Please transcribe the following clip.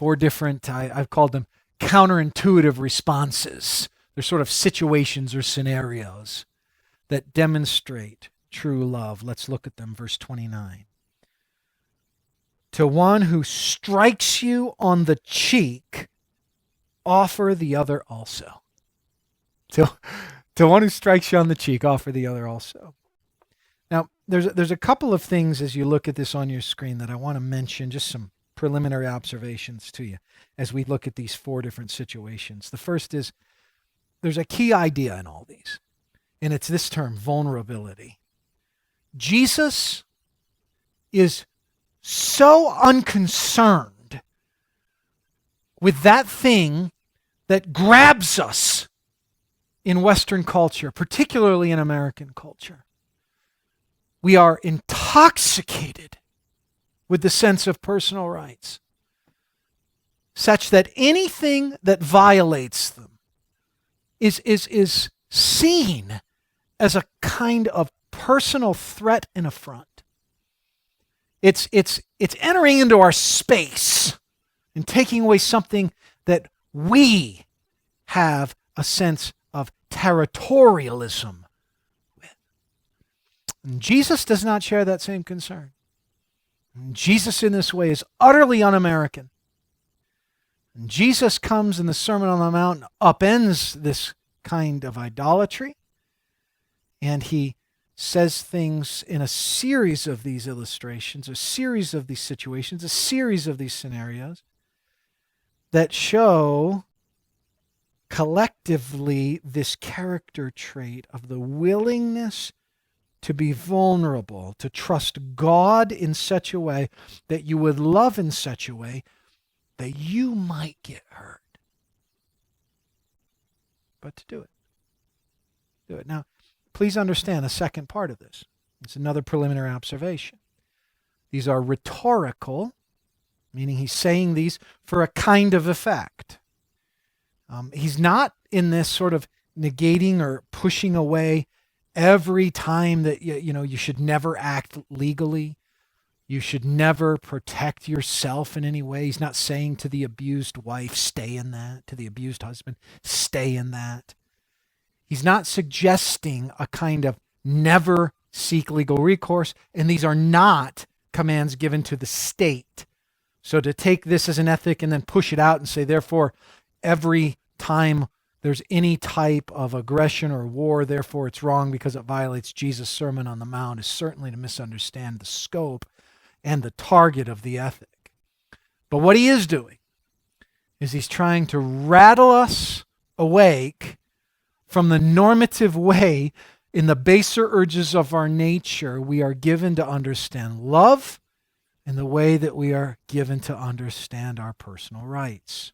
4 different, I've called them counterintuitive responses. They're sort of situations or scenarios that demonstrate true love. Let's look at them. Verse 29. To one who strikes you on the cheek, offer the other also. To one who strikes you on the cheek, offer the other also. Now, there's a couple of things as you look at this on your screen that I want to mention, just some preliminary observations to you as we look at these 4 different situations. The first is there's a key idea in all these, and it's this term, vulnerability. Jesus is so unconcerned with that thing that grabs us in Western culture, particularly in American culture. We are intoxicated with the sense of personal rights, such that anything that violates them is seen as a kind of personal threat and affront. It's entering into our space and taking away something that we have a sense of territorialism with. And Jesus does not share that same concern. And Jesus in this way is utterly un-American. And Jesus comes in the Sermon on the Mount and upends this kind of idolatry. And he says things in a series of these illustrations, a series of these situations, a series of these scenarios that show collectively this character trait of the willingness to be vulnerable, to trust God in such a way that you would love in such a way that you might get hurt. But to do it. Do it. Now, please understand the second part of this. It's another preliminary observation. These are rhetorical, meaning he's saying these for a kind of effect. He's not in this sort of negating or pushing away every time that you should never act legally. You should never protect yourself in any way. He's not saying to the abused wife, stay in that. To the abused husband, stay in that. He's not suggesting a kind of never seek legal recourse, and these are not commands given to the state. So to take this as an ethic and then push it out and say, therefore, every time there's any type of aggression or war, therefore it's wrong because it violates Jesus' Sermon on the Mount, is certainly to misunderstand the scope and the target of the ethic. But what he is doing is he's trying to rattle us awake from the normative way in the baser urges of our nature we are given to understand love and the way that we are given to understand our personal rights.